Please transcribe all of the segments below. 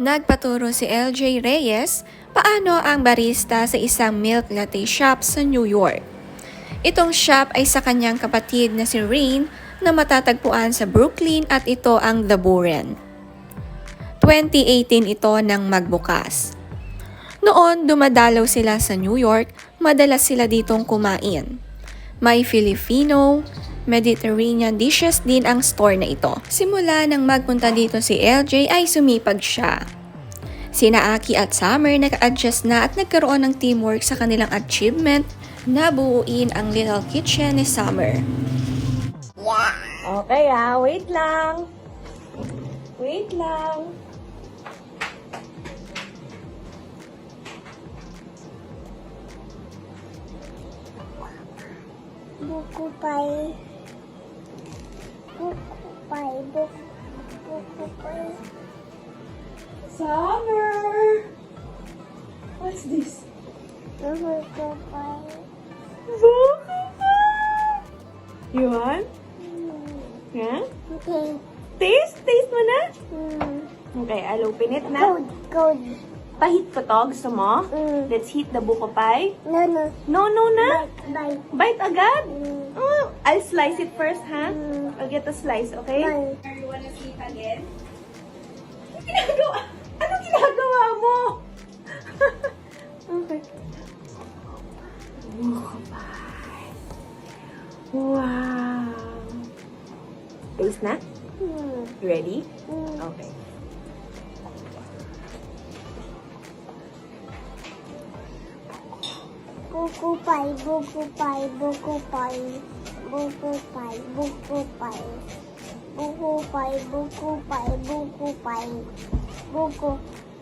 Nagpaturo si LJ Reyes paano ang barista sa isang milk latte shop sa New York. Itong shop ay sa kanyang kapatid na si Rain na matatagpuan sa Brooklyn at ito ang The Buren. 2018 ito nang magbukas. Noon, dumadalaw sila sa New York, madalas sila ditong kumain. May Filipino, Mediterranean dishes din ang store na ito. Simula nang magpunta dito si LJ ay sumipag siya. Sina Aki at Summer nag-adjust na at nagkaroon ng teamwork sa kanilang achievement na buuin ang little kitchen ni Summer. Okay wait lang. Wait lang. Buku pai. Buku pai. Buku pai. Summer! What's this? Buku pai. Buko pie! You want? Yeah? Okay. Taste? Taste mo na? Mm. Okay, I'll open it na. Good. Good. Pahit pa to, gusto mo? Mm. Let's heat the buko pie. No, no. No na? Bye. Bite agad? Mm. I'll slice it first, ha? Mm. I'll get a slice, okay? Bye. You wanna see it again? Ano ginagawa? Ano ginagawa mo? Okay. Buko pie. Wow. Taste na? Mm. You ready? Mm. Okay. Buku pai. Buku pai. Buku pai. Buku pai. Buku pai. Buku pai. Buku pai. Buku pai. Buku.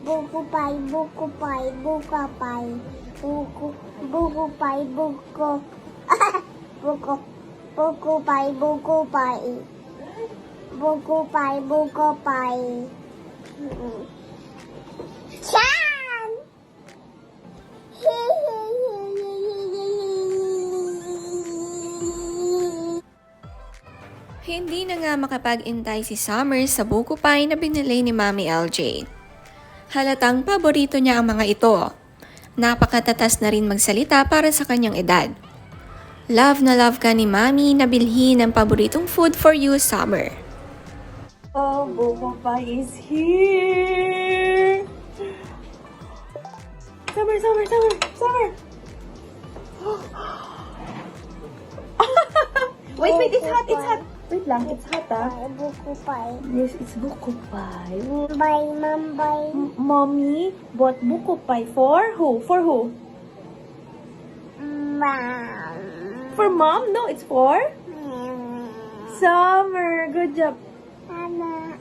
Buku pai. Buku pai. Buka pai. Buku. Buku pai. Buku. Buku. Buku pai. Buku pai. Buku pai. Buku pai. Chan! Hindi na nga makapag-intay si Summer sa buko pie na binili ni Mami LJ. Halatang paborito niya ang mga ito. Napakatatas na rin magsalita para sa kanyang edad. Love na love ka ni Mami na bilhin ng paboritong food for you, Summer. Oh, buko pie is here! Summer! Wait, it's hot! Wait lang, it's hot Buku pai. Yes, it's buko pie. Bye, mom, bye. Mommy bought buko pie for who? For who? Mom. For mom? No, it's for Summer. Good job. Anna,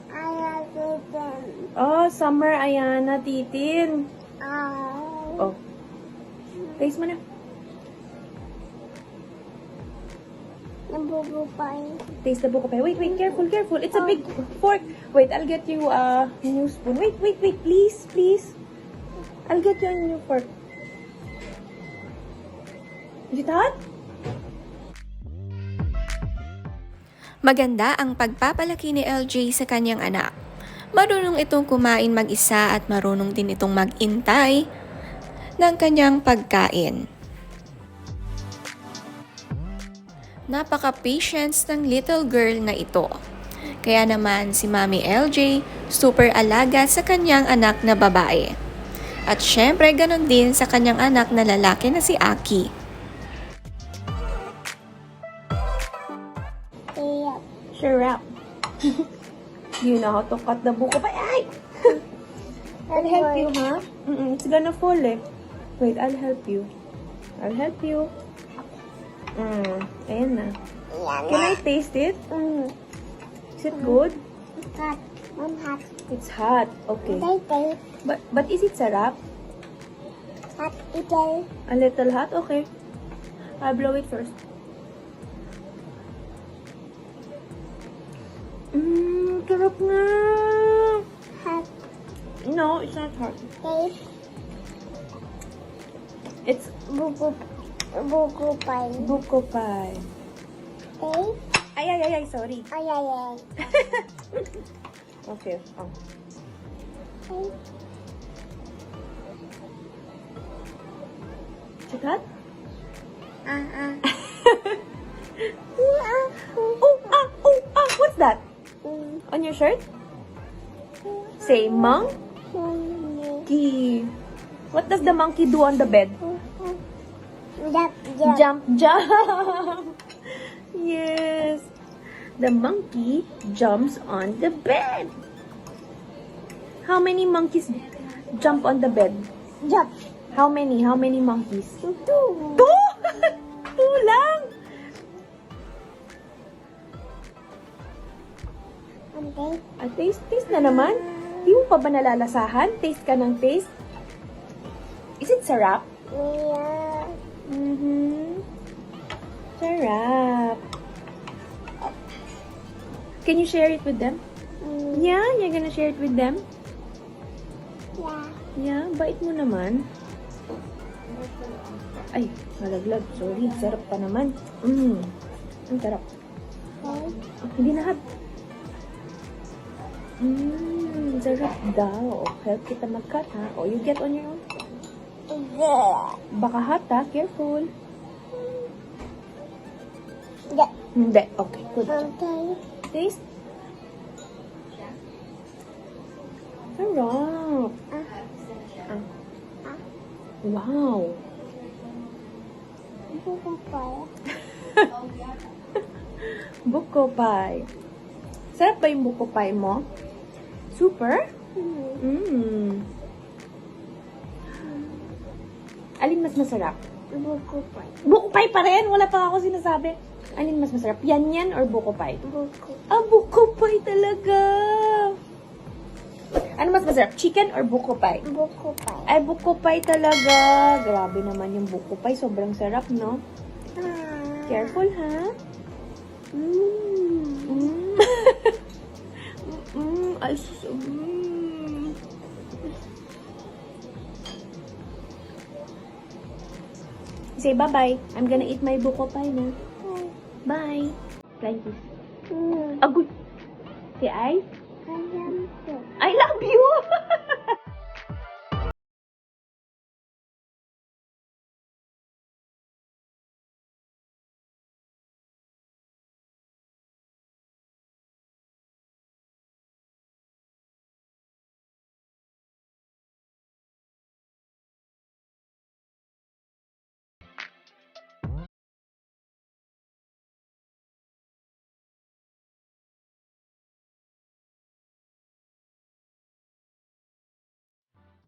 Titan. Oh, Summer, Ayana, Titin. Oh. Taste mo na. Buku pai. Taste the buko pie. Wait, careful. It's a big fork. Wait, I'll get you a new spoon. Wait, please. I'll get you a new fork. Is it hot? Maganda ang pagpapalaki ni LJ sa kanyang anak. Marunong itong kumain mag-isa at marunong din itong mag-intay ng kanyang pagkain. Napaka-patience ng little girl na ito. Kaya naman si Mami LJ super alaga sa kanyang anak na babae. At syempre ganon din sa kanyang anak na lalaki na si Aki. Sure wrap. You know how to cut the buko pie. Ay! I'll help you, huh? It's gonna fall eh. Wait, I'll help you. Ayan na. Can I taste it? Is it good? Hot. Mom, hot. It's hot. Okay. Tay. But is it sarap? Hot. Itay. A little hot? Okay. I'll blow it first. Sarap nga. Hot. No, it's not hot. Tay. It's Buku pai. buko pie. Tay. Ay, sorry. Ay. Okay. Sikat? Ah. What's that? On your shirt? Say monkey. What does the monkey do on the bed? Jump. Jump. Yes. The monkey jumps on the bed. How many monkeys jump on the bed? Jump. How many? How many monkeys? Two. Two! Two lang! Okay. Taste na naman. Di mo pa ba nalalasahan? Taste ka ng taste? Is it sarap? Yeah. Sarap. Can you share it with them? Yeah, you're gonna share it with them? Yeah. Yeah, bait mo naman. Ay, malaglag. Sorry, sarap pa naman. Ang sarap. Okay. Hindi na hot. Sarap daw. Help kita mag-cut, ha? O, you get on your own. Yeah. Baka hot, ha? Careful. Yeah. Hindi. Okay, good. Okay. Taste. Sarap. Wow. Buko pie. Buko pie. Sarap ba yung buko pie mo? Super? Alin mas masarap? Buko pie. Buko pie pa rin? Wala pa ako sinasabi. Alin mas masarap? Yan or buko pie? Buko. Ah, buko pie talaga. Ano mas masarap? Chicken or buko pie? Buko pie. Ay, buko pie talaga. Grabe naman yung buko pie. Sobrang sarap, no? Careful, ha? Ay, Say bye-bye. I'm gonna eat my buko pie na. Bye. Like this. Agoy. Say I? I am too. I love you!